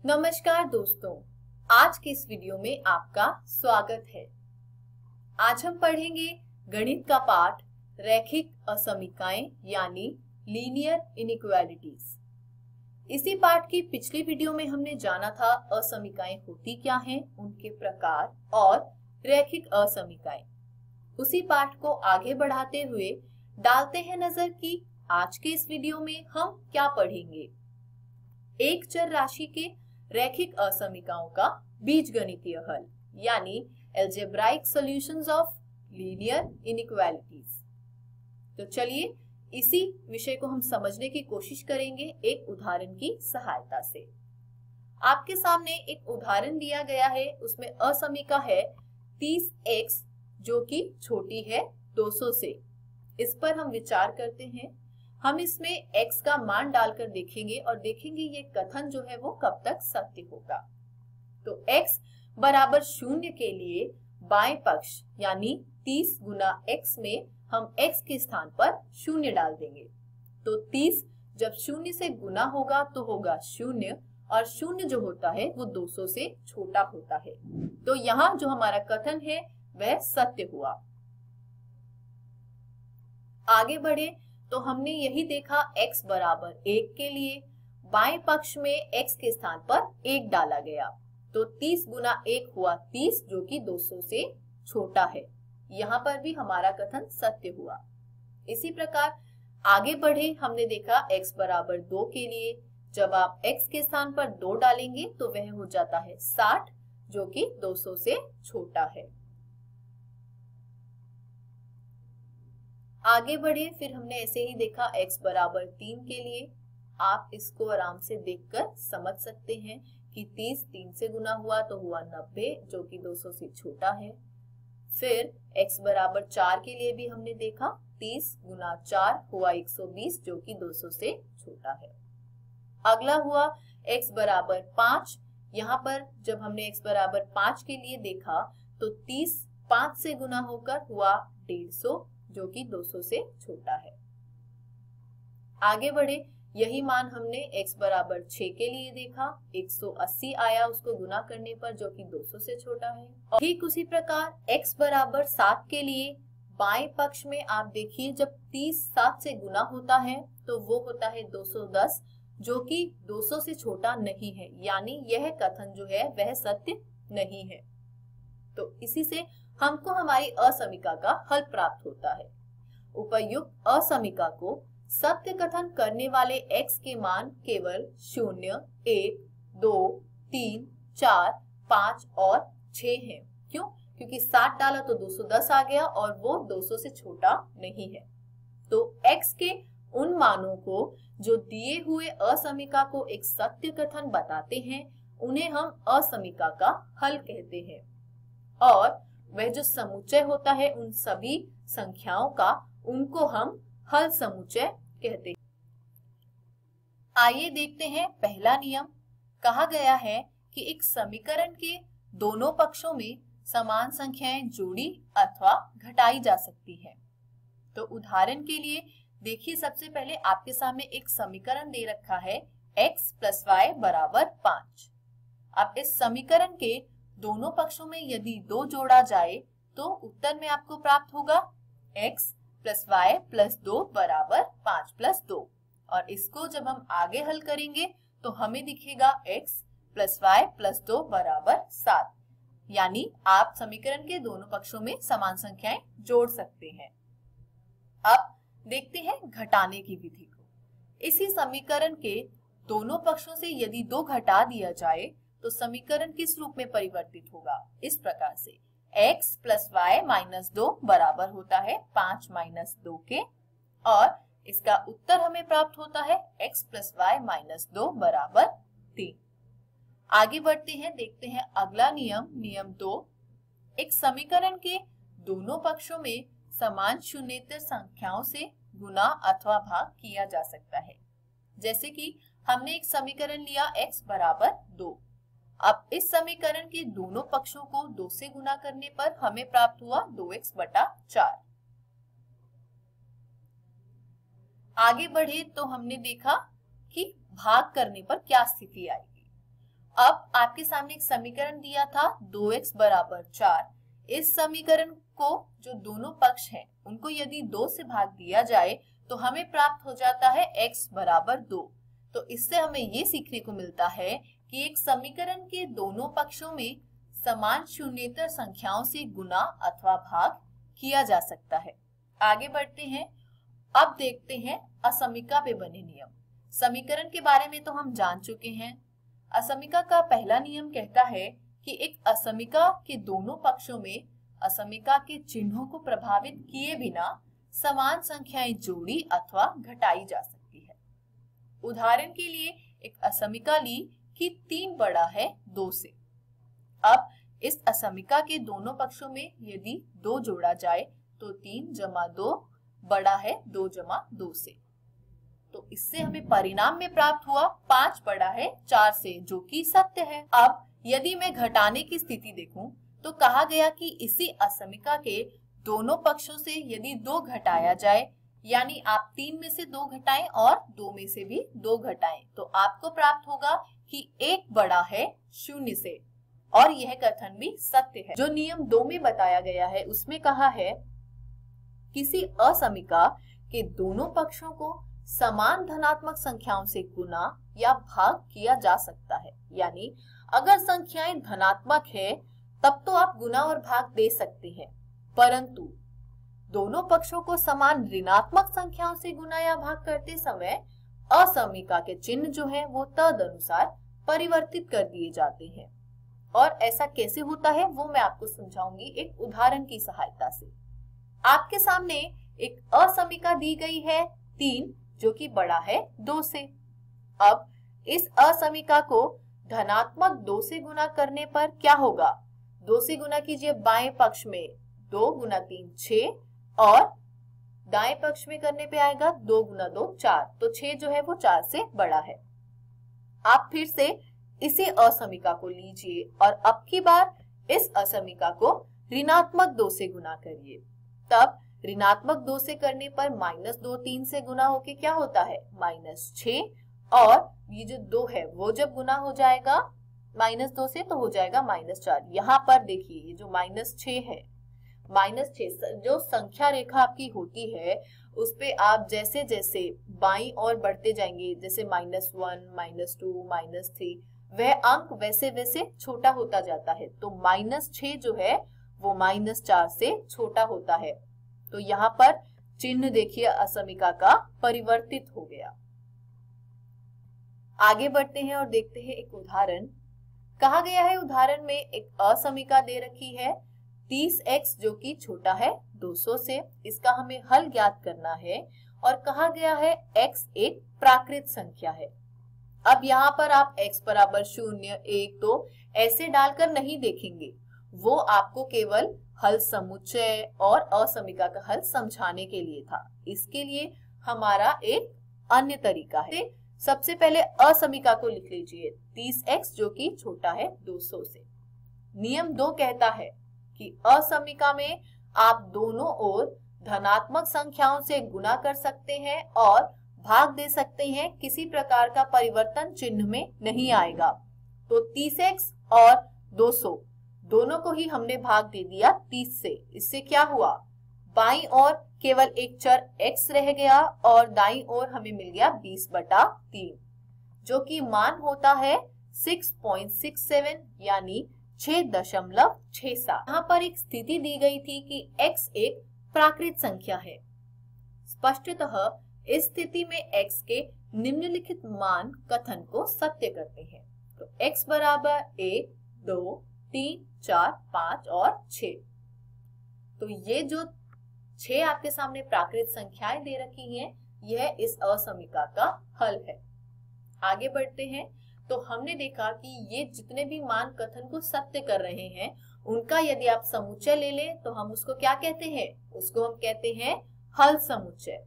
नमस्कार दोस्तों, आज के इस वीडियो में आपका स्वागत है। आज हम पढ़ेंगे गणित का पाठ रैखिक असमीकाएं यानी लीनियर इनइक्वालिटीज। इसी पाठ की पिछली वीडियो में हमने जाना था असमीकाएं होती क्या हैं, उनके प्रकार और रैखिक असमीकाएं। उसी पाठ को आगे बढ़ाते हुए डालते हैं नजर कि आज के इस वीडियो में हम क्या पढ़ेंगे। एक चर राशि के रैखिक असमीकाओं का बीजगणितीय हल यानी algebraic solutions of linear inequalities. तो चलिए इसी विषय को हम समझने की कोशिश करेंगे एक उदाहरण की सहायता से। आपके सामने एक उदाहरण दिया गया है, उसमें असमीका है 30x जो कि छोटी है 200 से। इस पर हम विचार करते हैं। हम इसमें x का मान डालकर देखेंगे और देखेंगे ये कथन जो है वो कब तक सत्य होगा। तो x बराबर 0 के लिए बाएं पक्ष यानी 30 गुना x में हम x के स्थान पर 0 डाल देंगे। तो 30 जब 0 से गुना होगा तो होगा 0 और 0 जो होता है वो 200 से छोटा होता है। तो यहाँ जो हमारा कथन है वह सत्य हुआ। आगे बढ़े तो हमने यही देखा x बराबर 1 के लिए बाएं पक्ष में x के स्थान पर 1 डाला गया। तो 30 गुना 1 हुआ 30 जो कि 200 से छोटा है। यहाँ पर भी हमारा कथन सत्य हुआ। इसी प्रकार आगे बढ़े, हमने देखा x बराबर 2 के लिए जब आप x के स्थान पर 2 डालेंगे तो वह हो जाता है 60 जो कि 200 से छोटा है। आगे बढ़े, फिर हमने ऐसे ही देखा x बराबर 3 के लिए। आप इसको आराम से देखकर समझ सकते हैं कि 30 3 से गुना हुआ तो हुआ 90 जो कि 200 से छोटा है। फिर x बराबर 4 के लिए भी हमने देखा 30 गुना 4 हुआ 120 जो कि 200 से छोटा है। अगला हुआ x बराबर 5। यहाँ पर जब हमने x बराबर 5 के लिए देखा तो 30 5 से गुना होकर हुआ 150 जो कि 200 से छोटा है। आगे बढ़े, यही मान हमने x बराबर 6 के लिए देखा 180 आया उसको गुना करने पर जो कि 200 से छोटा है। और ठीक उसी प्रकार x बराबर 7 के लिए बाएं पक्ष में आप देखिए जब 30 7 से गुना होता है तो वो होता है 210 जो कि 200 से छोटा नहीं है, यानी यह कथन जो है वह सत्य नहीं है। तो इसी से हमको हमारी असमीका का हल प्राप्त होता है। उपर्युक्त असमीका को सत्य कथन करने वाले x के मान केवल 0, 1, 2, 3, 4, 5 और 6 हैं। क्यों? क्योंकि 60 डाला तो 210 आ गया और वो 200 से छोटा नहीं है। तो x के उन मानों को जो दिए हुए असमीका को एक सत्य कथन बताते हैं उन्हें हम असमीका का हल कहते हैं। और वह जो समुच्चय होता है उन सभी संख्याओं का, उनको हम हल समुच्चय कहते हैं। आइए देखते हैं पहला नियम। कहा गया है कि एक समीकरण के दोनों पक्षों में समान संख्याएं जोड़ी अथवा घटाई जा सकती है। तो उदाहरण के लिए देखिए, सबसे पहले आपके सामने एक समीकरण दे रखा है x प्लस वाई बराबर 5। अब इस समीकरण के दोनों पक्षों में यदि 2 जोड़ा जाए तो उत्तर में आपको प्राप्त होगा x प्लस वाई प्लस 2 बराबर 5 प्लस 2। और इसको जब हम आगे हल करेंगे तो हमें दिखेगा x प्लस वाई प्लस 2 बराबर 7। यानी आप समीकरण के दोनों पक्षों में समान संख्याएं जोड़ सकते हैं। अब देखते हैं घटाने की विधि को। इसी समीकरण के दोनों पक्षों से यदि 2 घटा दिया जाए तो समीकरण किस रूप में परिवर्तित होगा? इस प्रकार से x प्लस वाई माइनस 2 बराबर होता है 5 माइनस 2 के, और इसका उत्तर हमें प्राप्त होता है x प्लस वाई माइनस 2 बराबर 3। आगे बढ़ते हैं, देखते हैं अगला नियम, नियम 2। एक समीकरण के दोनों पक्षों में समान शून्येतर संख्याओं से गुना अथवा भाग किया जा सकता है। जैसे कि हमने एक समीकरण लिया x बराबर 2। अब इस समीकरण के दोनों पक्षों को 2 से गुना करने पर हमें प्राप्त हुआ 2x बटा 4। आगे बढ़े तो हमने देखा कि भाग करने पर क्या स्थिति आएगी। अब आपके सामने एक समीकरण दिया था 2x बराबर 4। इस समीकरण को जो दोनों पक्ष हैं उनको यदि 2 से भाग दिया जाए तो हमें प्राप्त हो जाता है x बराबर 2। तो इससे हमें ये सीखने को मिलता है कि एक समीकरण के दोनों पक्षों में समान शून्येतर संख्याओं से गुना अथवा भाग किया जा सकता है। आगे बढ़ते हैं। अब देखते हैं असमीका पे बने नियम। समीकरण के बारे में तो हम जान चुके हैं। असमीका का पहला नियम कहता है कि एक असमीका के दोनों पक्षों में असमीका के चिन्हों को प्रभावित किए बिना समान संख्याएं जोड़ी अथवा घटाई जा सकती है। उदाहरण के लिए एक असमीका ली कि 3 बड़ा है 2 से। अब इस असमीका के दोनों पक्षों में यदि 2 जोड़ा जाए तो 3 जमा 2 बड़ा है 2 जमा 2 से। तो इससे हमें परिणाम में प्राप्त हुआ 5 बड़ा है 4 से, जो कि सत्य है। अब यदि मैं घटाने की स्थिति देखूं तो कहा गया कि इसी असमीका के दोनों पक्षों से यदि 2 घटाया जाए, यानी आप 3 में से 2 घटाएं और 2 में से भी 2 घटाएं, तो आपको प्राप्त होगा कि 1 बड़ा है 0 से। और यह कथन भी सत्य है। जो नियम 2 में बताया गया है उसमें कहा है किसी असमीका के दोनों पक्षों को समान धनात्मक संख्याओं से गुना या भाग किया जा सकता है। यानी अगर संख्याएं धनात्मक है तब तो आप गुना और भाग दे सकते हैं, परंतु दोनों पक्षों को समान ऋणात्मक संख्याओं से गुना या भाग करते समय असमीका के चिन्ह जो है वो तदनुसार परिवर्तित कर दिए जाते हैं। और ऐसा कैसे होता है वो मैं आपको समझाऊंगी एक उदाहरण की सहायता से। आपके सामने एक असमीका दी गई है 3, जो कि बड़ा है 2 से। अब इस असमीका को धनात्मक 2 से गुना करने पर क्या होगा? 2 से गुना कीजिए बाएं पक्ष में, 2 गुना 3 6, और दाएं पक्ष में करने पे आएगा 2 गुना 2 4। तो 6 जो है वो 4 से बड़ा है। आप फिर से इसी असमीका को लीजिए और अब की बार इस असमीका को ऋणात्मक 2 से गुना करिए। तब ऋणात्मक 2 से करने पर -2 3 से गुना होके क्या होता है? -6, और ये जो 2 है वो जब गुना हो जाएगा -2 से तो हो जाएगा -4। यहाँ पर देखिए ये जो -6 है, -6 जो संख्या रेखा आपकी होती है उस पे आप जैसे जैसे बाईं ओर बढ़ते जाएंगे, जैसे -1 -2 -3, वह अंक वैसे वैसे छोटा होता जाता है। तो -6 जो है वो -4 से छोटा होता है। तो यहाँ पर चिन्ह देखिए असमीका का परिवर्तित हो गया। आगे बढ़ते हैं और देखते हैं एक उदाहरण। कहा गया है उदाहरण में एक असमीका दे रखी है 30x जो कि छोटा है 200 से। इसका हमें हल ज्ञात करना है और कहा गया है x एक प्राकृत संख्या है। अब यहाँ पर आप x बराबर 0 1 2 ऐसे डालकर नहीं देखेंगे, वो आपको केवल हल समुच्चय और असमीका का हल समझाने के लिए था। इसके लिए हमारा एक अन्य तरीका है। सबसे पहले असमीका को लिख लीजिए 30x जो कि छोटा है 200 से। नियम 2 कहता है कि असमीका में आप दोनों ओर धनात्मक संख्याओं से गुना कर सकते हैं और भाग दे सकते हैं, किसी प्रकार का परिवर्तन चिन्ह में नहीं आएगा। तो 30x और 200 दोनों को ही हमने भाग दे दिया 30 से। इससे क्या हुआ? बाईं ओर केवल एक चर x रह गया और दाईं ओर हमें मिल गया 20/3, जो कि मान होता है 6.67 यानी 6.67। यहाँ पर एक स्थिति दी गई थी कि x एक प्राकृत संख्या है। स्पष्टतः इस स्थिति में x के निम्नलिखित मान कथन को सत्य करते हैं। तो x बराबर 1 2 3 4 5 और 6। तो ये जो 6 आपके सामने प्राकृत संख्याएं दे रखी हैं, यह इस असमीका का हल है। आगे बढ़ते हैं। तो हमने देखा कि ये जितने भी मान कथन को सत्य कर रहे हैं उनका यदि आप समुच्चय ले लें तो हम उसको क्या कहते हैं? उसको हम कहते हैं हल समुच्चय।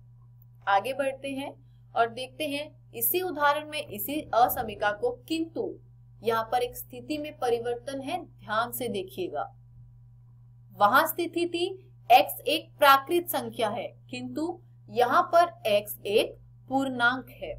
आगे बढ़ते हैं और देखते हैं इसी उदाहरण में इसी असमीका को, किंतु यहाँ पर एक स्थिति में परिवर्तन है, ध्यान से देखिएगा। वहां स्थिति थी x एक प्राकृत संख्या है, किंतु यहाँ पर x एक पूर्णांक है।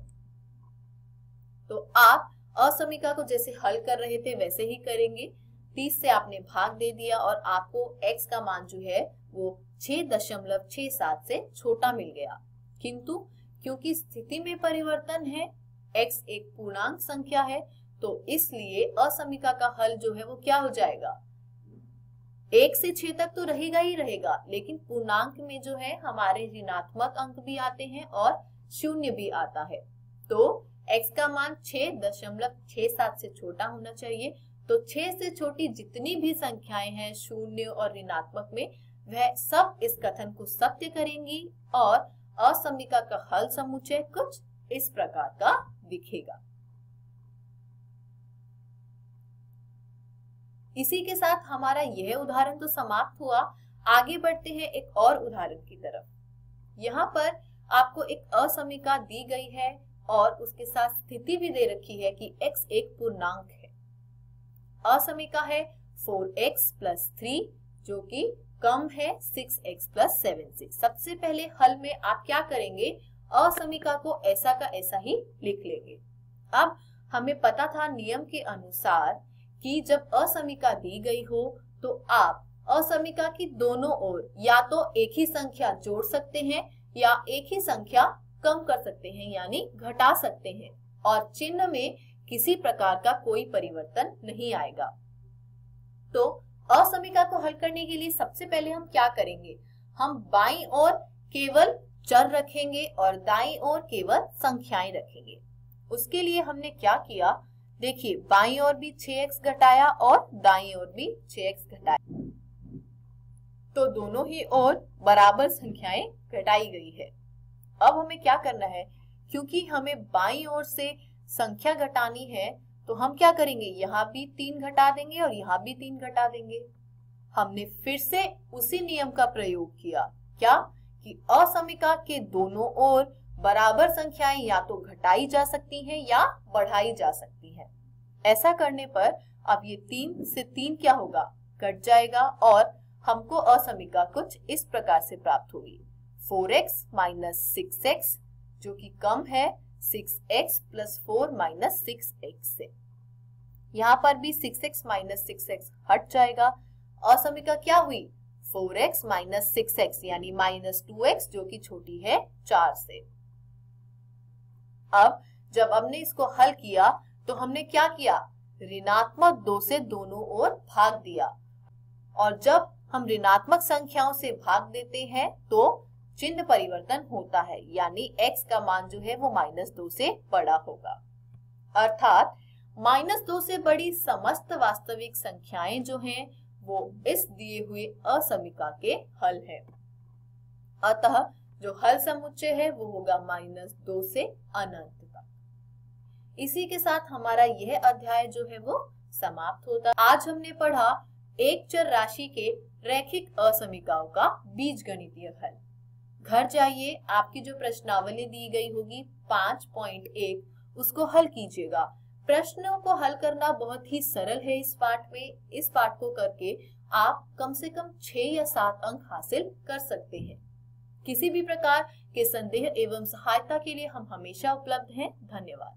तो आप असमीका को जैसे हल कर रहे थे वैसे ही करेंगे। 30 से आपने भाग दे दिया और आपको x का मान जो है वो 6.67 से छोटा मिल गया। किंतु क्योंकि स्थिति में परिवर्तन है, x एक पूर्णांक संख्या है, तो इसलिए असमीका का हल जो है वो क्या हो जाएगा, 1 से 6 तक तो रहेगा ही रहेगा, लेकिन पूर्णांक में जो है हमारे ऋणात्मक अंक भी आते हैं और शून्य भी आता है। तो x का मान 6.67 से छोटा होना चाहिए। तो 6 से छोटी जितनी भी संख्याएं हैं शून्य और ऋणात्मक में, वह सब इस कथन को सत्य करेंगी और असमीका का हल समुच्चय कुछ इस प्रकार का दिखेगा। इसी के साथ हमारा यह उदाहरण तो समाप्त हुआ। आगे बढ़ते हैं एक और उदाहरण की तरफ। यहाँ पर आपको एक असमीका दी गई है और उसके साथ स्थिति भी दे रखी है कि x एक पूर्णांक है। असमीका है 4x + 3 जो कि कम है 6x + 7 से। सबसे पहले हल में आप क्या करेंगे, असमीका को ऐसा का ऐसा ही लिख लेंगे। अब हमें पता था नियम के अनुसार कि जब असमीका दी गई हो तो आप असमीका की दोनों ओर या तो एक ही संख्या जोड़ सकते हैं या एक ही संख्या कम कर सकते हैं, यानी घटा सकते हैं, और चिन्ह में किसी प्रकार का कोई परिवर्तन नहीं आएगा। तो असमीका को हल करने के लिए सबसे पहले हम क्या करेंगे, हम बाईं ओर केवल चर रखेंगे और दाईं ओर केवल संख्याएं रखेंगे। उसके लिए हमने क्या किया, देखिए बाईं ओर भी 6x घटाया और दाईं ओर भी 6x घटाया, तो दोनों ही ओर बराबर संख्याएं घटाई गई है। अब हमें क्या करना है, क्योंकि हमें बाईं ओर से संख्या घटानी है तो हम क्या करेंगे, यहाँ भी 3 घटा देंगे और यहाँ भी 3 घटा देंगे। हमने फिर से उसी नियम का प्रयोग किया, क्या कि असमीका के दोनों ओर बराबर संख्याएं या तो घटाई जा सकती हैं या बढ़ाई जा सकती हैं। ऐसा करने पर अब ये 3 से 3 क्या होगा, कट जाएगा और हमको असमीका कुछ इस प्रकार से प्राप्त होगी, 4x - 6x जो कि कम है 6x + 4 - 6x से। यहाँ पर भी 6x - 6x हट जाएगा। असमीका क्या हुई, 4x - 6x यानी -2x जो कि छोटी है 4 से। अब जब हमने इसको हल किया तो हमने क्या किया, ऋणात्मक 2 से दोनों ओर भाग दिया, और जब हम ऋणात्मक संख्याओं से भाग देते हैं तो चिन्ह परिवर्तन होता है, यानी x का मान जो है वो -2 से बड़ा होगा। अर्थात -2 से बड़ी समस्त वास्तविक संख्याएं जो हैं वो इस दिए हुए असमीका के हल है। अतः जो हल समुच्चय है वो होगा -2 से अनंत तक। इसी के साथ हमारा यह अध्याय जो है वो समाप्त होता है। आज हमने पढ़ा एक चर राशि के रैखिक असमीकाओं का बीजगणितीय हल। घर जाइए, आपकी जो प्रश्नावली दी गई होगी 5.1 उसको हल कीजिएगा। प्रश्नों को हल करना बहुत ही सरल है इस पाठ में। इस पाठ को करके आप कम से कम 6 या 7 अंक हासिल कर सकते हैं। किसी भी प्रकार के संदेह एवं सहायता के लिए हम हमेशा उपलब्ध हैं। धन्यवाद।